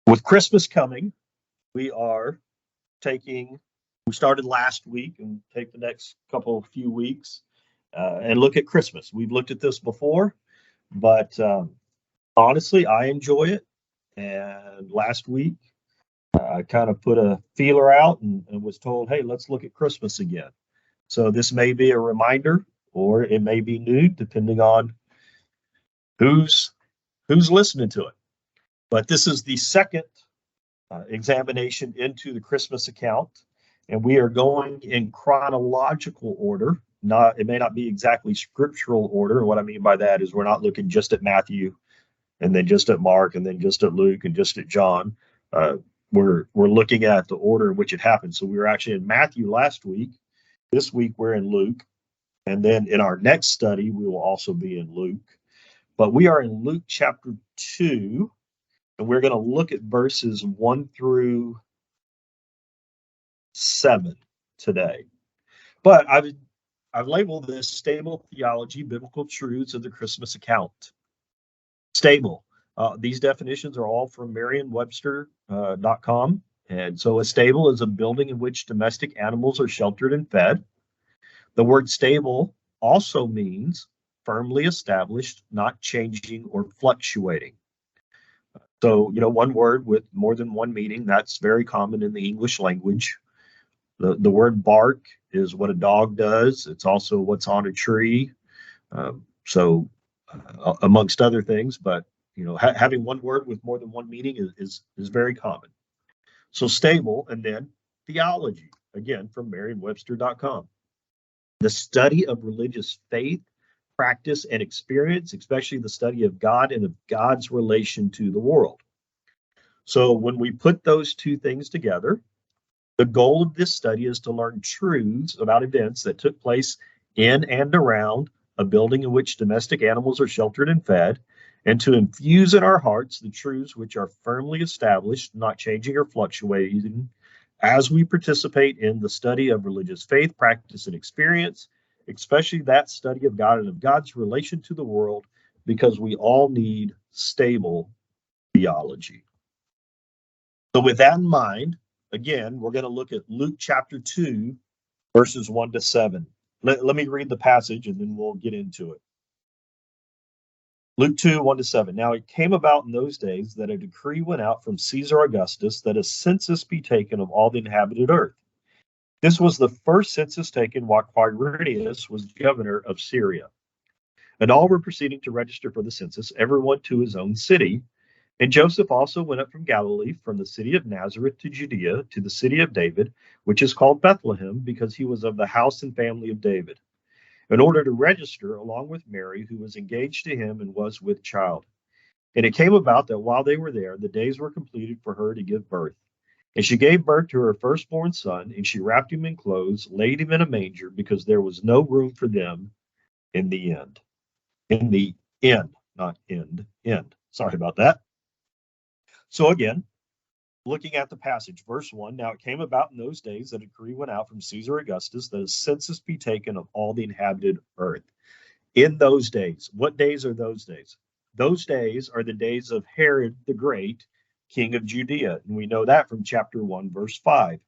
With Christmas coming, we started last week and take the next few weeks and look at Christmas. We've looked at this before, but honestly, I enjoy it. And last week, I kind of put a feeler out and was told, hey, let's look at Christmas again. So this may be a reminder, or it may be new, depending on who's listening to it. But this is the second examination into the Christmas account, and we are going in chronological order. It may not be exactly scriptural order. What I mean by that is we're not looking just at Matthew and then just at Mark and then just at Luke and just at John. We're looking at the order in which it happened. So we were actually in Matthew last week. This week we're in Luke, and then in our next study we will also be in Luke. But we are in Luke chapter 2, and we're going to look at verses 1 through 7 today. But I've labeled this Stable Theology, Biblical Truths of the Christmas Account. Stable. These definitions are all from Merriam-Webster.com. And so a stable is a building in which domestic animals are sheltered and fed. The word stable also means firmly established, not changing or fluctuating. So, one word with more than one meaning, that's very common in the English language. The word bark is what a dog does. It's also what's on a tree. Amongst other things, but having one word with more than one meaning is very common. So stable, and then theology, again from Merriam-Webster.com. The study of religious faith, practice, and experience, especially the study of God and of God's relation to the world. So when we put those two things together, the goal of this study is to learn truths about events that took place in and around a building in which domestic animals are sheltered and fed, and to infuse in our hearts the truths which are firmly established, not changing or fluctuating, as we participate in the study of religious faith, practice, and experience, especially that study of God and of God's relation to the world, because we all need stable theology. So with that in mind, again, we're going to look at Luke chapter 2, verses 1 to 7. Let me read the passage and then we'll get into it. Luke 2, 1 to 7. Now it came about in those days that a decree went out from Caesar Augustus that a census be taken of all the inhabited earth. This was the first census taken while Quirinius was governor of Syria. And all were proceeding to register for the census, everyone to his own city. And Joseph also went up from Galilee, from the city of Nazareth to Judea, to the city of David, which is called Bethlehem, because he was of the house and family of David, in order to register along with Mary, who was engaged to him and was with child. And it came about that while they were there, the days were completed for her to give birth. And she gave birth to her firstborn son, and she wrapped him in clothes, laid him in a manger, because there was no room for them in the inn. In the inn, not end. Sorry about that. So again, looking at the passage, verse 1, now it came about in those days that a decree went out from Caesar Augustus that a census be taken of all the inhabited earth. In those days, what days are those days? Those days are the days of Herod the Great, king of Judea. And we know that from chapter 1, verse 5.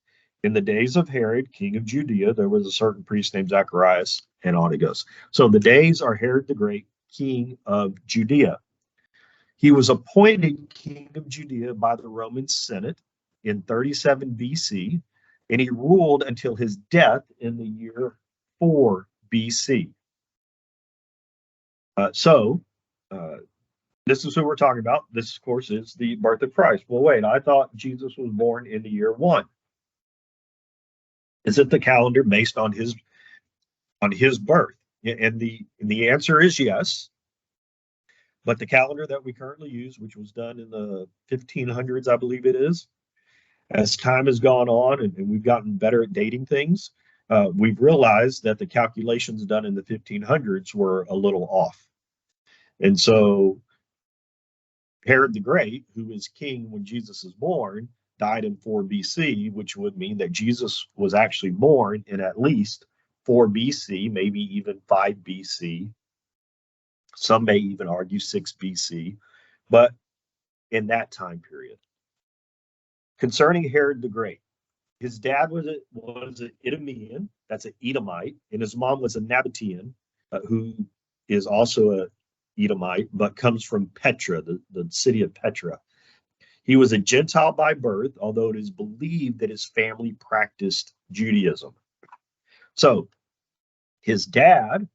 In the days of Herod, king of Judea, there was a certain priest named Zacharias, and on it goes. So the days are Herod the Great, king of Judea. He was appointed king of Judea by the Roman Senate in 37 BC, and he ruled until his death in the year 4 BC. This is who we're talking about. This, of course, is the birth of Christ. Well, wait, I thought Jesus was born in the year 1. Is it the calendar based on his birth? And the answer is yes. But the calendar that we currently use, which was done in the 1500s, I believe it is, as time has gone on and we've gotten better at dating things, we've realized that the calculations done in the 1500s were a little off. And so Herod the Great, who was king when Jesus is born, died in 4 BC, which would mean that Jesus was actually born in at least 4 BC, maybe even 5 BC. Some may even argue 6 BC, but in that time period. Concerning Herod the Great, his dad was an Idumean, that's an Edomite, and his mom was a Nabatean, who is also a Edomite, but comes from Petra, the city of Petra. He was a Gentile by birth, although it is believed that his family practiced Judaism. So his dad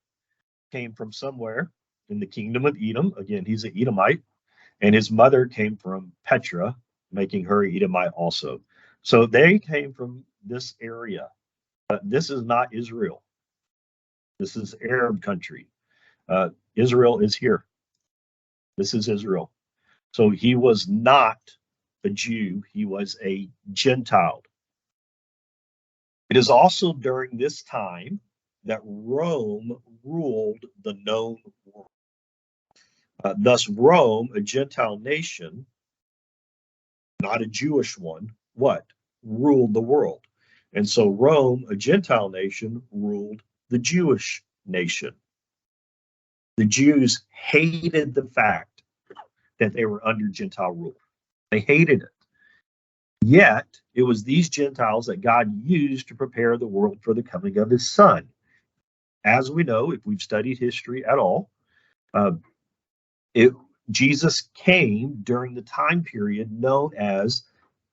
came from somewhere in the kingdom of Edom. Again, he's an Edomite. And his mother came from Petra, making her Edomite also. So they came from this area. This is not Israel. This is Arab country. Israel is here. This is Israel. So he was not a Jew. He was a Gentile. It is also during this time that Rome ruled the known world. Thus, Rome, a Gentile nation, not a Jewish one, what? Ruled the world. And so Rome, a Gentile nation, ruled the Jewish nation. The Jews hated the fact that they were under Gentile rule. They hated it. Yet, it was these Gentiles that God used to prepare the world for the coming of his son. As we know, if we've studied history at all, Jesus came during the time period known as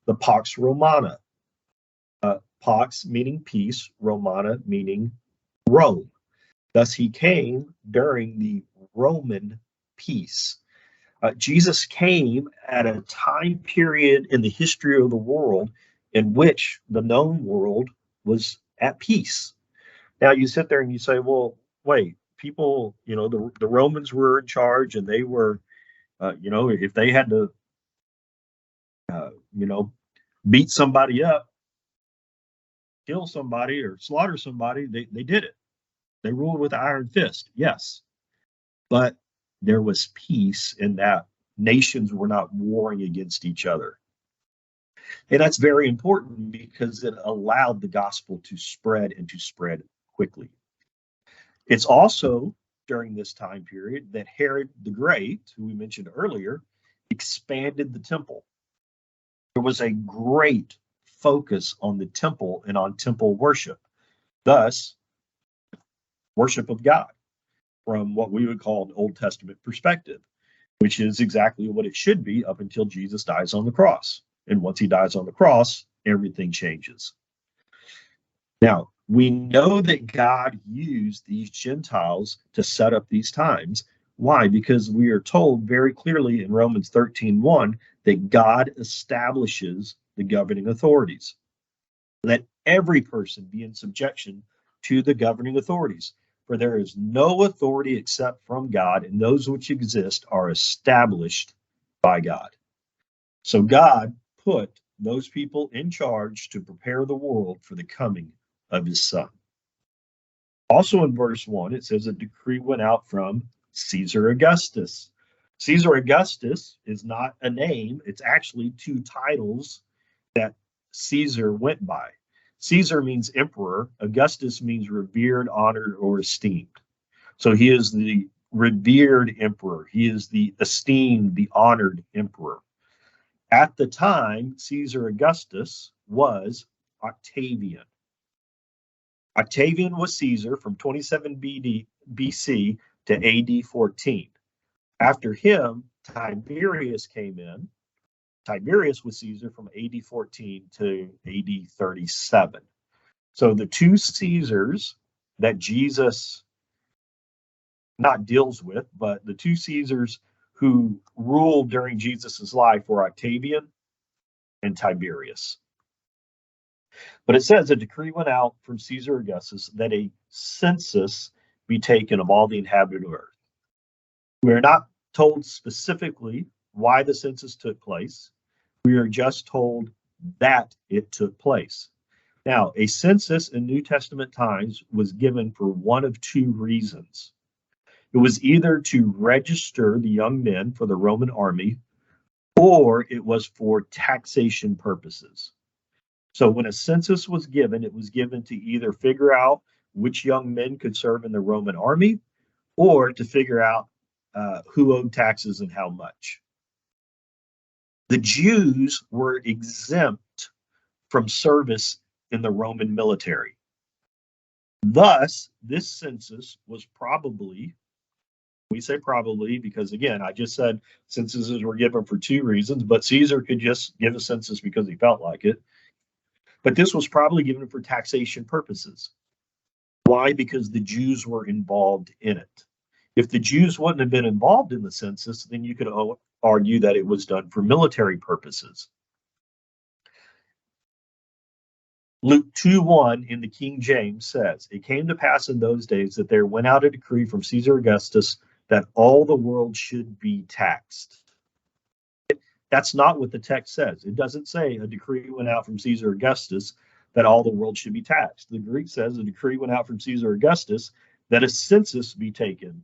the Pax Romana. Pax meaning peace, Romana meaning Rome. Thus, he came during the Roman peace. Jesus came at a time period in the history of the world in which the known world was at peace. Now, you sit there and you say, well, wait, people, the Romans were in charge and they were, if they had to, beat somebody up, kill somebody or slaughter somebody, they did it. They ruled with an iron fist, yes. But there was peace in that nations were not warring against each other. And that's very important because it allowed the gospel to spread and to spread quickly. It's also during this time period that Herod the Great, who we mentioned earlier, expanded the temple. There was a great focus on the temple and on temple worship. Thus, worship of God from what we would call an Old Testament perspective, which is exactly what it should be up until Jesus dies on the cross. And once he dies on the cross, everything changes. Now, we know that God used these Gentiles to set up these times. Why? Because we are told very clearly in Romans 13:1 that God establishes the governing authorities. Let every person be in subjection to the governing authorities. For there is no authority except from God, and those which exist are established by God. So God put those people in charge to prepare the world for the coming of his son. Also in verse 1, it says a decree went out from Caesar Augustus. Caesar Augustus is not a name, it's actually two titles that Caesar went by. Caesar means emperor. Augustus means revered, honored, or esteemed. So he is the revered emperor. He is the esteemed, the honored emperor. At the time, Caesar Augustus was Octavian. Octavian was Caesar from 27 BC to AD 14. After him, Tiberius came in. Tiberius was Caesar from AD 14 to AD 37. So the two Caesars that Jesus not deals with, but the two Caesars who ruled during Jesus's life were Octavian and Tiberius. But it says a decree went out from Caesar Augustus that a census be taken of all the inhabitants of earth. We are not told specifically why the census took place. We are just told that it took place. Now, a census in New Testament times was given for one of two reasons. It was either to register the young men for the Roman army, or it was for taxation purposes. So when a census was given, it was given to either figure out which young men could serve in the Roman army, or to figure out who owed taxes and how much. The Jews were exempt from service in the Roman military. Thus, this census was probably, we say probably because, again, I just said censuses were given for two reasons, but Caesar could just give a census because he felt like it. But this was probably given for taxation purposes. Why? Because the Jews were involved in it. If the Jews wouldn't have been involved in the census, then you could argue that it was done for military purposes. Luke 2:1 in the King James says, "It came to pass in those days that there went out a decree from Caesar Augustus that all the world should be taxed." That's not what the text says. It doesn't say a decree went out from Caesar Augustus that all the world should be taxed. The Greek says a decree went out from Caesar Augustus that a census be taken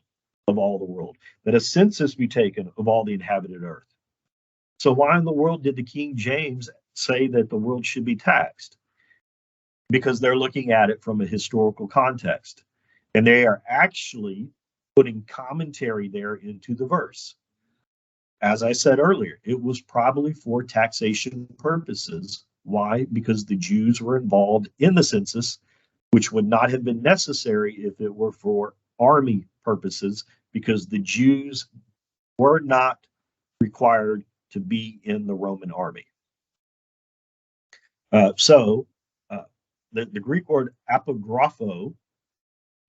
of all the world, that a census be taken of all the inhabited earth. So why in the world did the King James say that the world should be taxed? Because they're looking at it from a historical context, and they are actually putting commentary there into the verse. As I said earlier, it was probably for taxation purposes. Why? Because the Jews were involved in the census, which would not have been necessary if it were for army purposes, because the Jews were not required to be in the Roman army. The Greek word apographo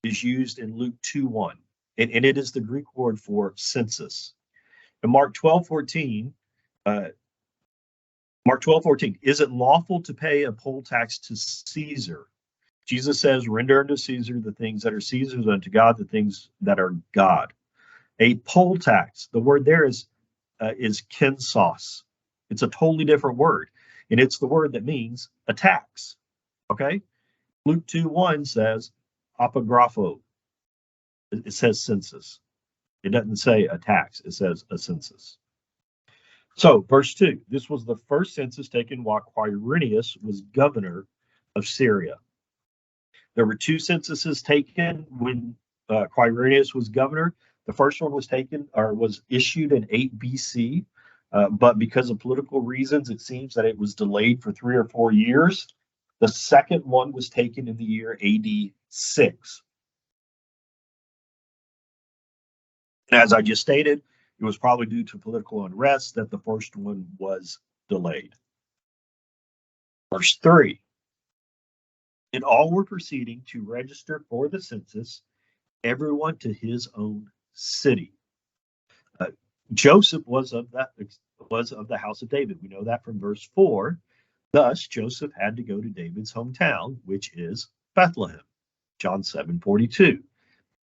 is used in Luke 2:1, and it is the Greek word for census. In Mark 12:14, is it lawful to pay a poll tax to Caesar? Jesus says, render unto Caesar the things that are Caesar's, unto God the things that are God. A poll tax, the word there is kinsos. It's a totally different word, and it's the word that means a tax. Okay? Luke 2:1 says apographo. It says census. It doesn't say a tax. It says a census. So, verse 2, this was the first census taken while Quirinius was governor of Syria. There were two censuses taken when Quirinius was governor. The first one was taken or was issued in 8 BC, but because of political reasons, it seems that it was delayed for 3 or 4 years. The second one was taken in the year AD 6. And as I just stated, it was probably due to political unrest that the first one was delayed. Verse 3, and all were proceeding to register for the census, everyone to his own city. Joseph was of the house of David. We know that from verse 4. Thus, Joseph had to go to David's hometown, which is Bethlehem. John 7:42.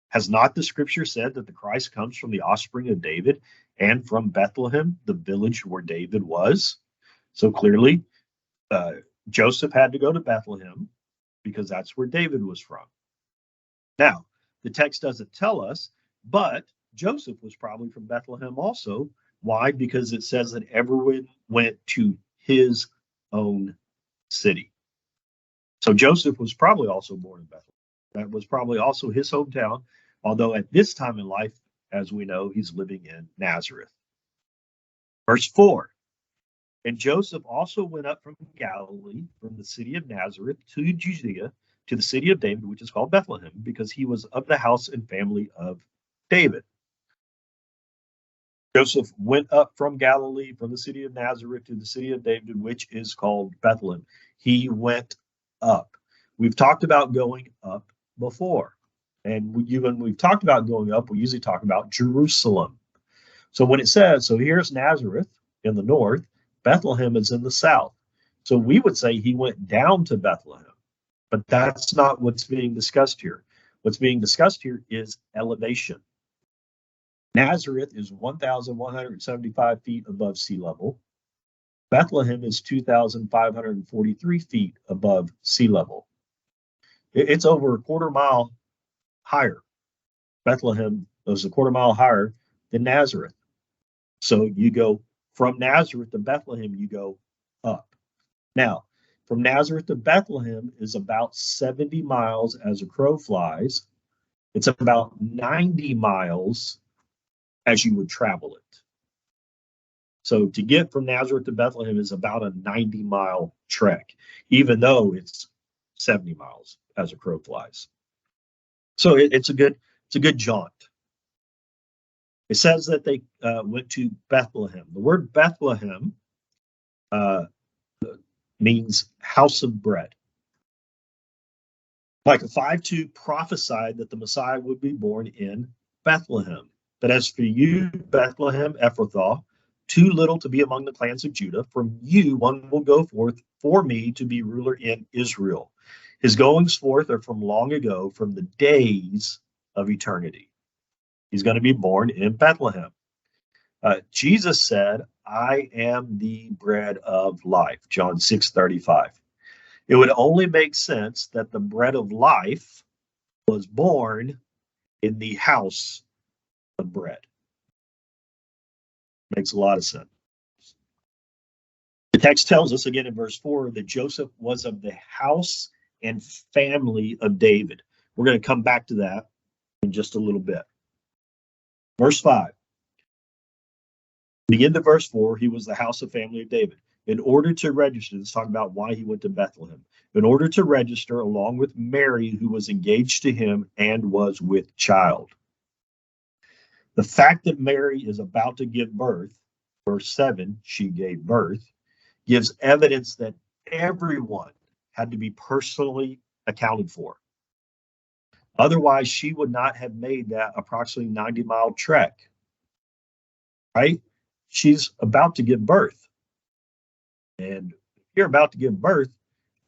Has not the scripture said that the Christ comes from the offspring of David and from Bethlehem, the village where David was? So clearly, Joseph had to go to Bethlehem because that's where David was from. Now, the text doesn't tell us, but Joseph was probably from Bethlehem also. Why? Because it says that everyone went to his own city. So Joseph was probably also born in Bethlehem. That was probably also his hometown, although at this time in life, as we know, he's living in Nazareth. Verse 4, and Joseph also went up from Galilee, from the city of Nazareth to Judea, to the city of David, which is called Bethlehem, because he was of the house and family of David. Joseph went up from Galilee, from the city of Nazareth to the city of David, which is called Bethlehem. He went up. We've talked about going up before. And when we've talked about going up, we usually talk about Jerusalem. So when it says, so here's Nazareth in the north, Bethlehem is in the south. So we would say he went down to Bethlehem. But that's not what's being discussed here. What's being discussed here is elevation. Nazareth is 1,175 feet above sea level. Bethlehem is 2,543 feet above sea level. It's over a quarter mile higher. Bethlehem is a quarter mile higher than Nazareth. So you go from Nazareth to Bethlehem, you go up. Now, from Nazareth to Bethlehem is about 70 miles as a crow flies. It's about 90 miles as you would travel it. So to get from Nazareth to Bethlehem is about a 90-mile trek, even though it's 70 miles as a crow flies. So it's a good jaunt. It says that they went to Bethlehem. The word Bethlehem uh, means house of bread. Micah 5:2 prophesied that the Messiah would be born in Bethlehem. But as for you, Bethlehem Ephrathah, too little to be among the clans of Judah, from you one will go forth for me to be ruler in Israel. His goings forth are from long ago, from the days of eternity. He's going to be born in Bethlehem. Jesus said, I am the bread of life, John 6:35. It would only make sense that the bread of life was born in the house of bread. Makes a lot of sense. The text tells us again in verse 4 that Joseph was of the house and family of David. We're going to come back to that in just a little bit. Verse 5. The end of verse 4, he was the house and family of David. In order to register, let's talk about why he went to Bethlehem. In order to register along with Mary, who was engaged to him and was with child. The fact that Mary is about to give birth, verse 7, she gave birth, gives evidence that everyone had to be personally accounted for. Otherwise, she would not have made that approximately 90-mile trek. Right? She's about to give birth. And if you're about to give birth,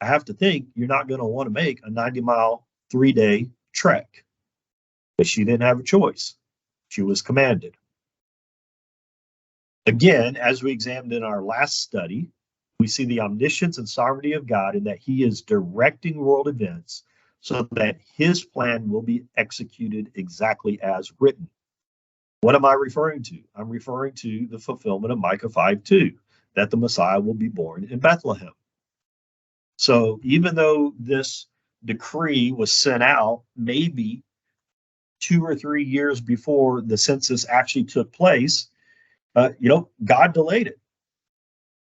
I have to think you're not going to want to make a 90-mile, 3-day trek. But she didn't have a choice. She was commanded. Again, as we examined in our last study, we see the omniscience and sovereignty of God in that he is directing world events so that his plan will be executed exactly as written. What am I referring to? I'm referring to the fulfillment of Micah 5:2, that the Messiah will be born in Bethlehem. So even though this decree was sent out maybe 2 or 3 years before the census actually took place, God delayed it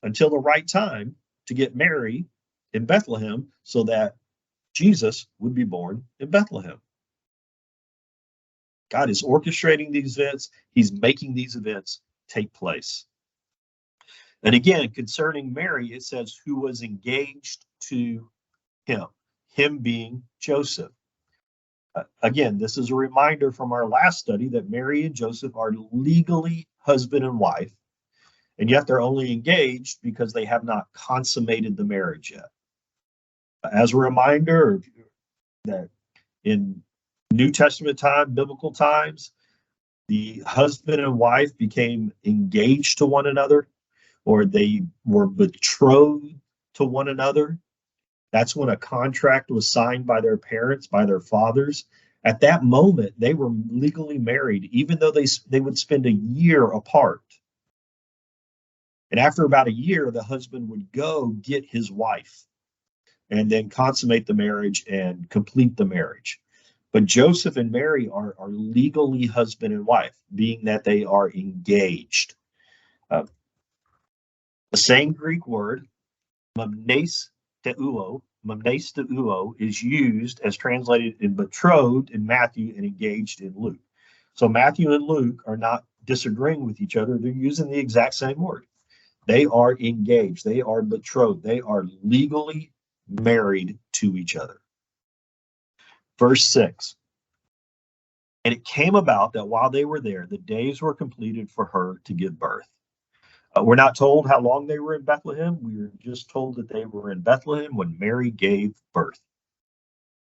until the right time to get Mary in Bethlehem so that Jesus would be born in Bethlehem. God is orchestrating these events. He's making these events take place. And again, concerning Mary, it says who was engaged to him being Joseph. Again, this is a reminder from our last study that Mary and Joseph are legally husband and wife, and yet they're only engaged because they have not consummated the marriage yet. As a reminder that in New Testament time, biblical times, the husband and wife became engaged to one another, or they were betrothed to one another. That's when a contract was signed by their parents, by their fathers. At that moment, they were legally married, even though they would spend a year apart. And after about a year, the husband would go get his wife and then consummate the marriage and complete the marriage. But Joseph and Mary are legally husband and wife, being that they are engaged. The same Greek word, memnesteuo, is used as translated in betrothed in Matthew and engaged in Luke. So Matthew and Luke are not disagreeing with each other. They're using the exact same word. They are engaged. They are betrothed. They are legally married to each other. Verse 6. And it came about that while they were there, the days were completed for her to give birth. We're not told how long they were in Bethlehem. We are just told that they were in Bethlehem when Mary gave birth.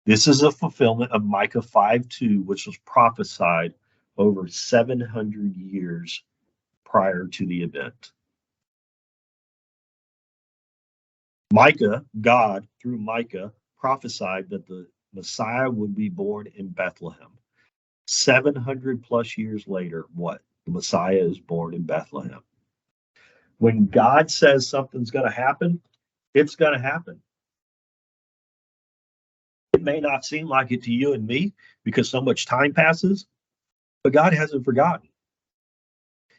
This is a fulfillment of Micah 5:2, which was prophesied over 700 years prior to the event. Micah, God, through Micah, prophesied that the Messiah would be born in Bethlehem. 700 plus years later, what? The Messiah is born in Bethlehem. When God says something's going to happen, it's going to happen. It may not seem like it to you and me because so much time passes, but God hasn't forgotten.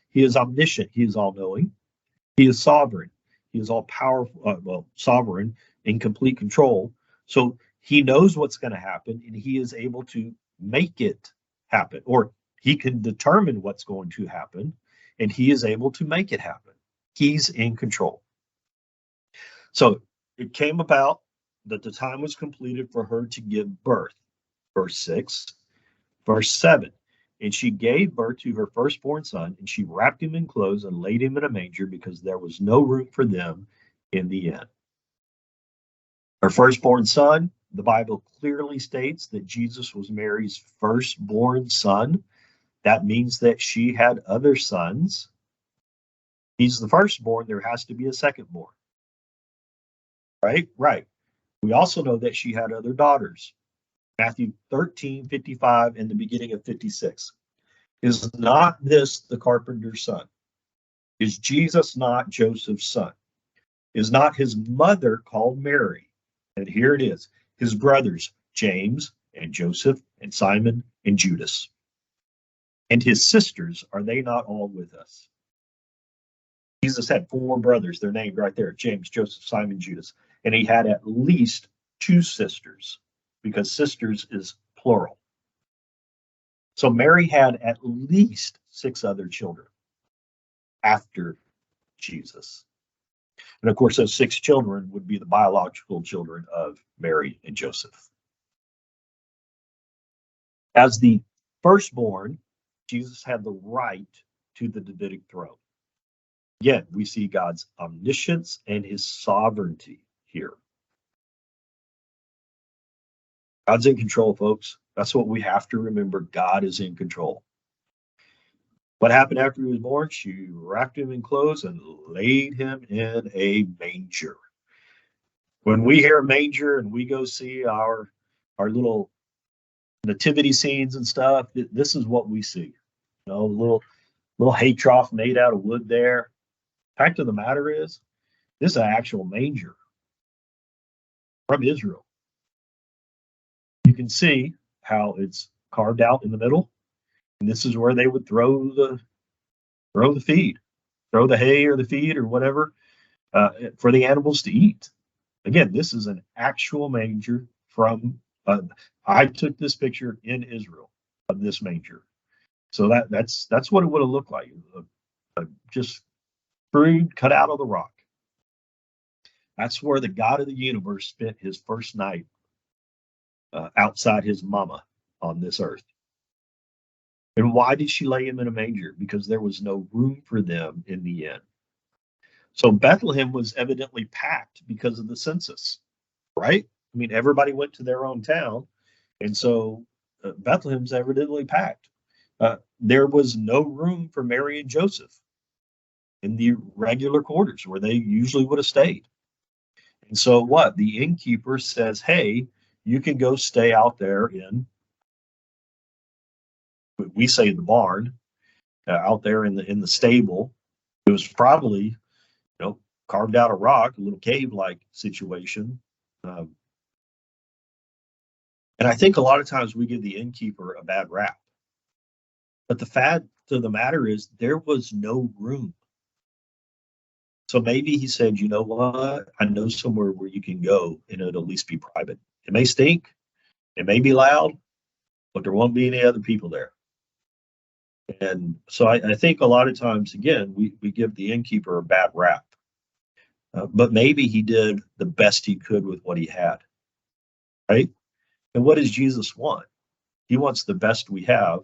He is omniscient. He is all-knowing. He is sovereign. He is all powerful, sovereign, in complete control. So he knows what's going to happen, and he is able to make it happen, or he can determine what's going to happen, and he is able to make it happen. He's in control. So it came about that the time was completed for her to give birth. Verse 6. Verse 7. And she gave birth to her firstborn son, and she wrapped him in clothes and laid him in a manger because there was no room for them in the inn. Her firstborn son, the Bible clearly states that Jesus was Mary's firstborn son. That means that she had other sons. He's the firstborn. There has to be a secondborn. Right? Right. We also know that she had other daughters. Matthew 13:55 and the beginning of 56. Is not this the carpenter's son? Is Jesus not Joseph's son? Is not his mother called Mary? And here it is, his brothers, James and Joseph and Simon and Judas. And his sisters, are they not all with us? Jesus had 4 brothers. They're named right there, James, Joseph, Simon, Judas. And he had at least 2 sisters, because sisters is plural. So Mary had at least 6 other children after Jesus. And of course, those 6 children would be the biological children of Mary and Joseph. As the firstborn, Jesus had the right to the Davidic throne. Again, we see God's omniscience and his sovereignty here. God's in control, folks. That's what we have to remember. God is in control. What happened after he was born? She wrapped him in clothes and laid him in a manger. When we hear manger and we go see our little nativity scenes and stuff, this is what we see. You know, little hay trough made out of wood there. Fact of the matter is, this is an actual manger from Israel. You can see how it's carved out in the middle, and this is where they would throw the feed, throw the hay or the feed or whatever for the animals to eat. Again, this is an actual manger from. I took this picture in Israel of this manger, so that's what it would have looked like. Just crude, cut out of the rock. That's where the God of the universe spent his first night outside his mama on this earth. And why did she lay him in a manger? Because there was no room for them in the inn. So Bethlehem was evidently packed because of the census, right? I mean, everybody went to their own town, and so Bethlehem's evidently packed. There was no room for Mary and Joseph in the regular quarters where they usually would have stayed. And so what? The innkeeper says, hey, you can go stay out there in, we say the barn, out there in the stable. It was probably, carved out of rock, a little cave-like situation. And I think a lot of times we give the innkeeper a bad rap. But the fact of the matter is there was no room. So maybe he said, you know what? I know somewhere where you can go and it'll at least be private. It may stink, it may be loud, but there won't be any other people there. And so I think a lot of times, again, we give the innkeeper a bad rap. But maybe he did the best he could with what he had, right? And what does Jesus want? He wants the best we have.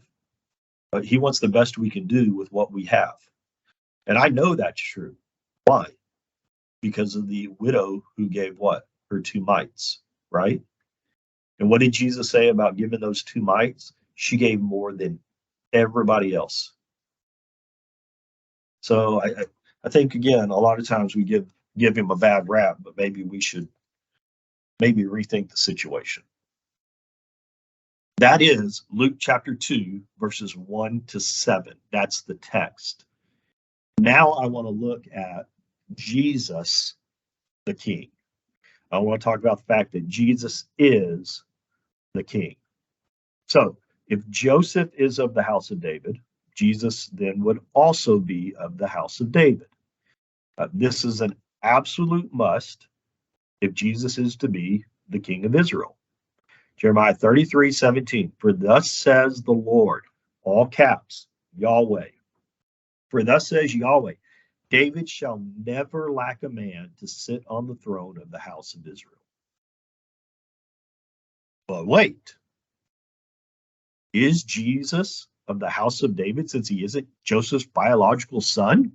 He wants the best we can do with what we have. And I know that's true. Why? Because of the widow who gave what? Her 2 mites, right? And what did Jesus say about giving those 2 mites? She gave more than everybody else. So I think, again, a lot of times we give him a bad rap, but maybe we should rethink the situation. That is Luke chapter 2, verses 1 to 7. That's the text. Now I want to look at Jesus, the King. I want to talk about the fact that Jesus is the King. So if Joseph is of the house of David, Jesus then would also be of the house of David. This is an absolute must if Jesus is to be the King of Israel. Jeremiah 33:17, for thus says the Lord, all caps, Yahweh. For thus says Yahweh, David shall never lack a man to sit on the throne of the house of Israel. But wait, is Jesus of the house of David since he isn't Joseph's biological son?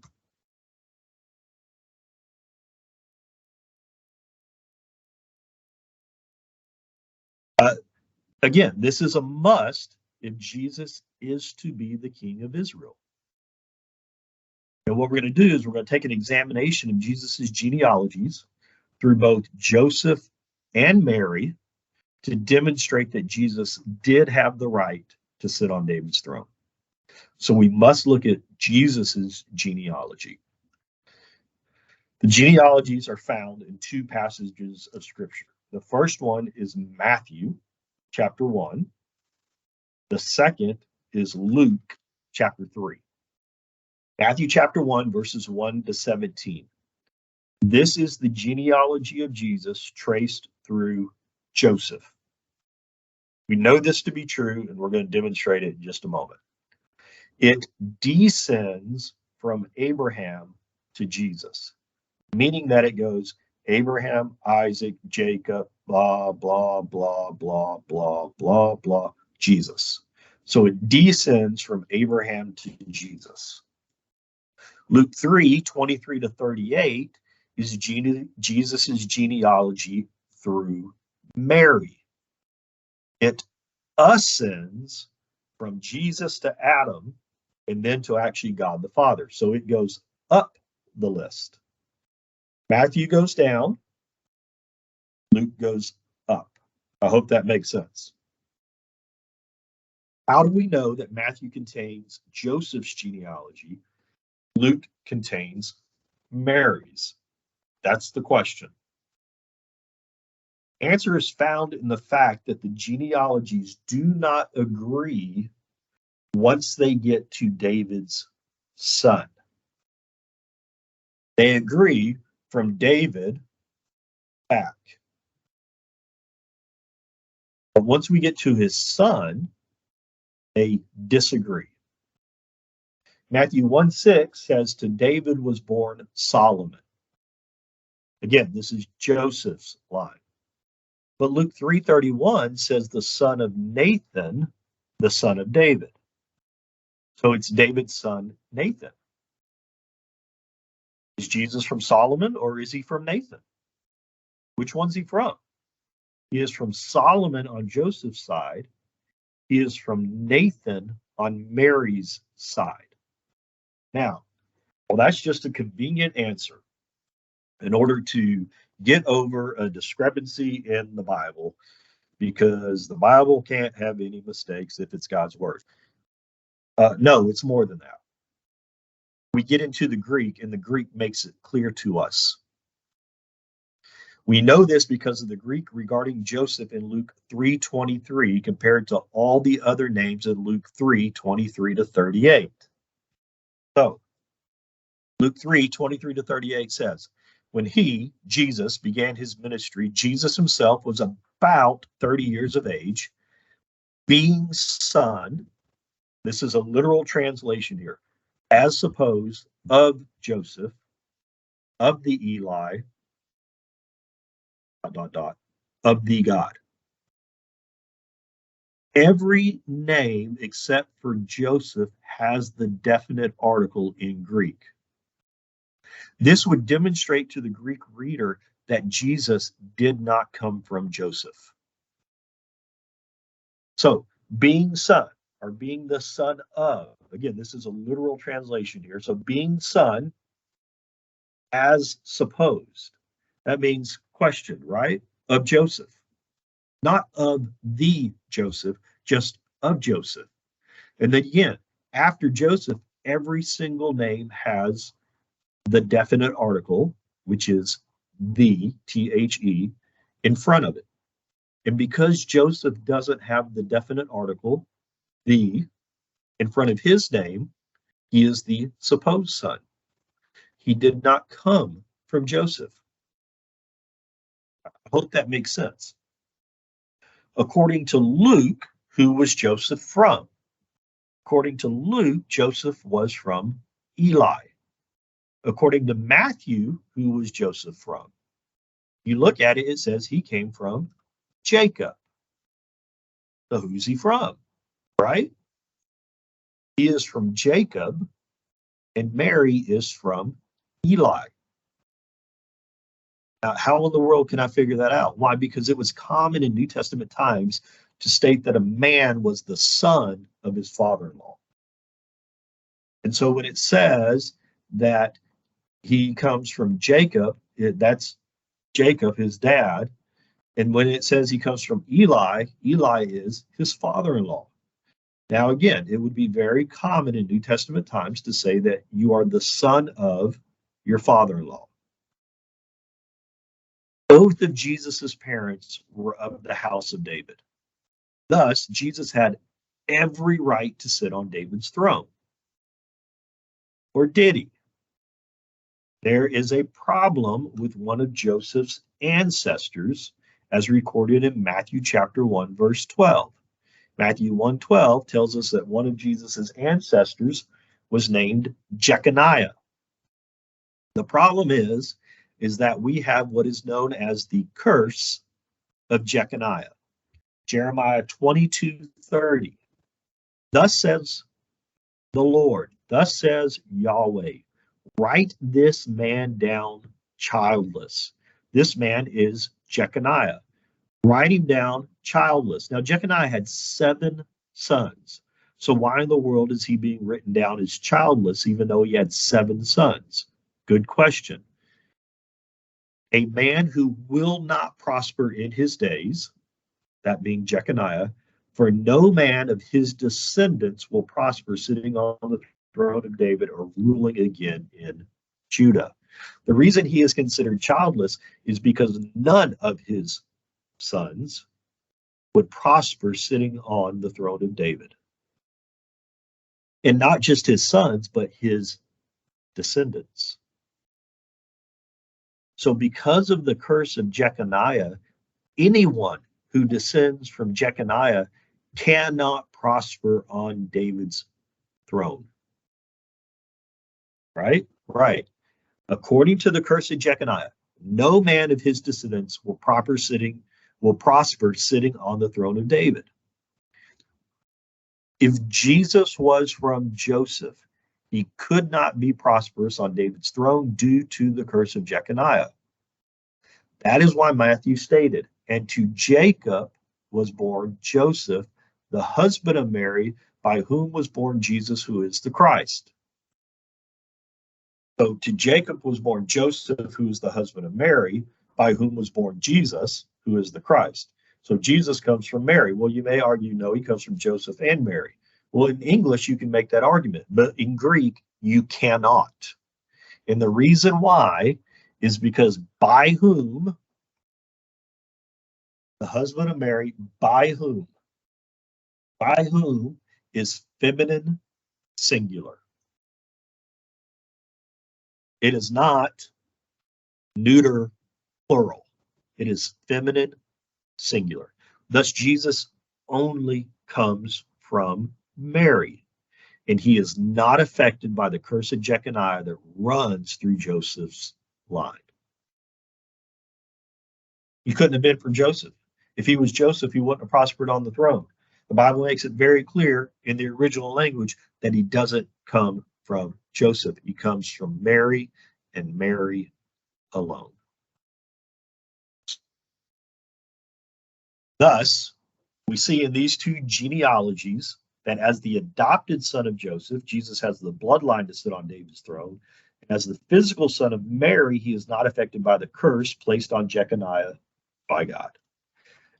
Again, this is a must if Jesus is to be the King of Israel. And what we're going to do is we're going to take an examination of Jesus's genealogies through both Joseph and Mary to demonstrate that Jesus did have the right to sit on David's throne. So we must look at Jesus's genealogy. The genealogies are found in two passages of Scripture. The first one is Matthew chapter 1. The second is Luke chapter 3. Matthew chapter 1, verses 1 to 17. This is the genealogy of Jesus traced through Joseph. We know this to be true, and we're going to demonstrate it in just a moment. It descends from Abraham to Jesus, meaning that it goes Abraham, Isaac, Jacob, blah, blah, blah, blah, blah, blah, blah, Jesus. So it descends from Abraham to Jesus. Luke 3:23 to 38 is Jesus's genealogy through Mary. It ascends from Jesus to Adam and then to actually God the Father. So it goes up the list. Matthew goes down, Luke goes up. I hope that makes sense. How do we know that Matthew contains Joseph's genealogy? Luke contains Mary's? That's the question. Answer is found in the fact that the genealogies do not agree once they get to David's son. They agree from David back. But once we get to his son, they disagree. Matthew 1:6 says, to David was born Solomon. Again, this is Joseph's line. But Luke 3:31 says the son of Nathan, the son of David. So it's David's son, Nathan. Is Jesus from Solomon or is he from Nathan? Which one's he from? He is from Solomon on Joseph's side. He is from Nathan on Mary's side. Now, well, that's just a convenient answer in order to get over a discrepancy in the Bible, because the Bible can't have any mistakes if it's God's word. No, it's more than that. We get into the Greek, and the Greek makes it clear to us. We know this because of the Greek regarding Joseph in Luke 3:23 compared to all the other names in Luke 3:23 to 38. So, Luke 3:23 to 38 says, when he, Jesus, began his ministry, Jesus himself was about 30 years of age, being son, this is a literal translation here, as supposed of Joseph, of the Eli, ... of the God. Every name except for Joseph has the definite article in Greek. This would demonstrate to the Greek reader that Jesus did not come from Joseph. So, being son, or being the son of, again, this is a literal translation here. So, being son, as supposed, that means question, right? Of Joseph. Not of the Joseph, just of Joseph. And then again, after Joseph, every single name has the definite article, which is the, T-H-E, in front of it. And because Joseph doesn't have the definite article, the, in front of his name, he is the supposed son. He did not come from Joseph. I hope that makes sense. According to Luke, who was Joseph from? According to Luke, Joseph was from Eli. According to Matthew, who was Joseph from? You look at it, it says he came from Jacob. So who's he from? Right? He is from Jacob, and Mary is from Eli. Now, how in the world can I figure that out? Why? Because it was common in New Testament times to state that a man was the son of his father-in-law. And so when it says that he comes from Jacob, that's Jacob, his dad. And when it says he comes from Eli, Eli is his father-in-law. Now, again, it would be very common in New Testament times to say that you are the son of your father-in-law. Both of Jesus's parents were of the house of David. Thus, Jesus had every right to sit on David's throne. Or did he? There is a problem with one of Joseph's ancestors, as recorded in Matthew chapter 1, verse 12. Matthew 1:12 tells us that one of Jesus's ancestors was named Jeconiah. The problem is that we have what is known as the curse of Jeconiah. Jeremiah 22:30. Thus says the Lord, thus says Yahweh, write this man down childless. This man is Jeconiah. Write him down childless. Now, Jeconiah had 7 sons. So why in the world is he being written down as childless, even though he had 7 sons? Good question. A man who will not prosper in his days, that being Jeconiah, for no man of his descendants will prosper sitting on the throne of David or ruling again in Judah. The reason he is considered childless is because none of his sons would prosper sitting on the throne of David. And not just his sons, but his descendants. So because of the curse of Jeconiah, anyone who descends from Jeconiah cannot prosper on David's throne. Right? Right. According to the curse of Jeconiah, no man of his descendants will prosper sitting on the throne of David. If Jesus was from Joseph, he could not be prosperous on David's throne due to the curse of Jeconiah. That is why Matthew stated, and to Jacob was born Joseph, the husband of Mary, by whom was born Jesus, who is the Christ. So to Jacob was born Joseph, who is the husband of Mary, by whom was born Jesus, who is the Christ. So Jesus comes from Mary. Well, you may argue, no, he comes from Joseph and Mary. Well, in English, you can make that argument, but in Greek, you cannot. And the reason why is because by whom, the husband of Mary, by whom is feminine singular. It is not neuter plural. It is feminine singular. Thus, Jesus only comes from Mary, and he is not affected by the curse of Jeconiah that runs through Joseph's line. He couldn't have been from Joseph. If he was Joseph, he wouldn't have prospered on the throne. The Bible makes it very clear in the original language that he doesn't come from Joseph. He comes from Mary and Mary alone. Thus, we see in these 2 genealogies that as the adopted son of Joseph, Jesus has the bloodline to sit on David's throne. As the physical son of Mary, he is not affected by the curse placed on Jeconiah by God.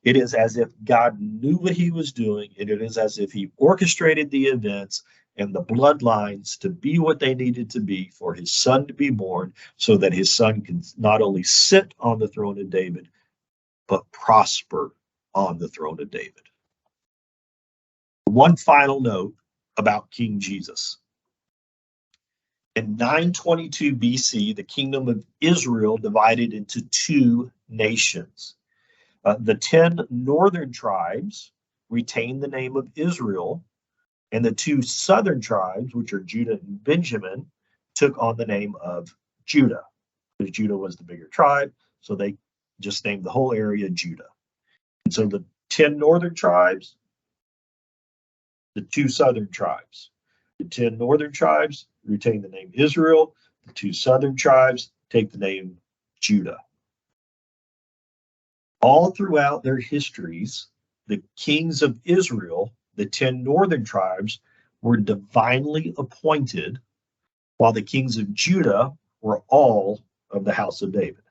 It is as if God knew what he was doing, and it is as if he orchestrated the events and the bloodlines to be what they needed to be for his son to be born, so that his son can not only sit on the throne of David, but prosper on the throne of David. One final note about King Jesus. In 922 BC, the kingdom of Israel divided into two nations. The 10 northern tribes retained the name of Israel, and the two southern tribes, which are Judah and Benjamin, took on the name of Judah, because Judah was the bigger tribe, so they just named the whole area Judah. And so the 10 northern tribes, the two southern tribes. The 10 northern tribes retain the name Israel. The two southern tribes take the name Judah. All throughout their histories, the kings of Israel, the 10 northern tribes, were divinely appointed, while the kings of Judah were all of the house of David.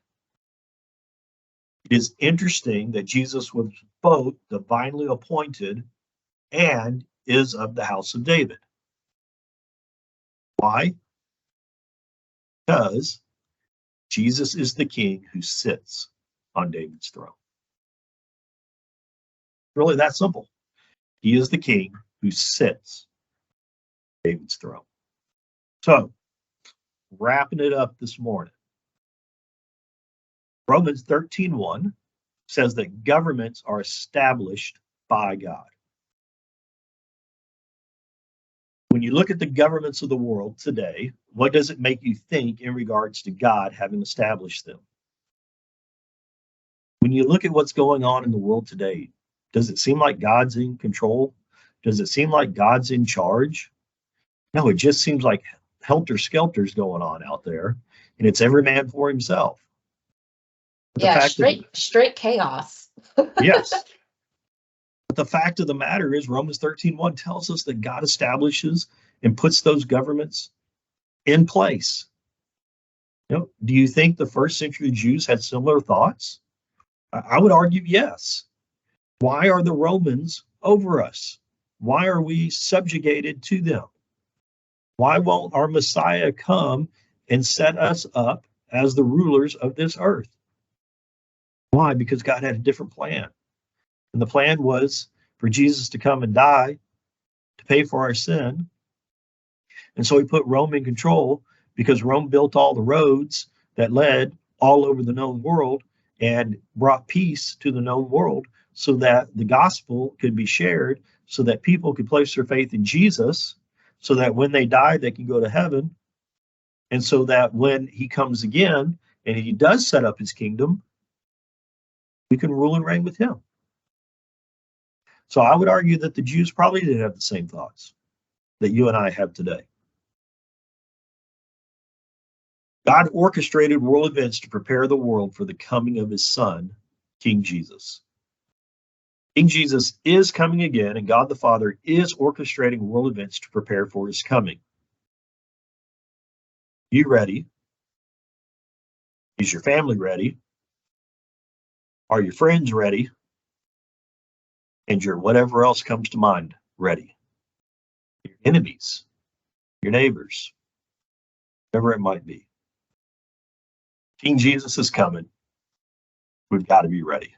It is interesting that Jesus was both divinely appointed and is of the house of David. Why? Because Jesus is the king who sits on David's throne. Really that simple. He is the king who sits on David's throne. So, wrapping it up this morning, Romans 13:1 says that governments are established by God. When you look at the governments of the world today, what does it make you think in regards to God having established them? When you look at what's going on in the world today, does it seem like God's in control? Does it seem like God's in charge? No, it just seems like helter-skelter's going on out there, and it's every man for himself. Yeah, straight chaos. Yes. But the fact of the matter is Romans 13:1 tells us that God establishes and puts those governments in place. You know, do you think the first century Jews had similar thoughts? I would argue yes. Why are the Romans over us? Why are we subjugated to them? Why won't our Messiah come and set us up as the rulers of this earth? Why? Because God had a different plan. And the plan was for Jesus to come and die to pay for our sin. And so he put Rome in control because Rome built all the roads that led all over the known world and brought peace to the known world so that the gospel could be shared, so that people could place their faith in Jesus, so that when they die, they can go to heaven. And so that when he comes again and he does set up his kingdom, we can rule and reign with him. So I would argue that the Jews probably didn't have the same thoughts that you and I have today. God orchestrated world events to prepare the world for the coming of his son, King Jesus. King Jesus is coming again, and God the Father is orchestrating world events to prepare for his coming. You ready? Is your family ready? Are your friends ready? And your whatever else comes to mind ready? Your enemies, your neighbors, whatever it might be. King Jesus is coming. We've got to be ready.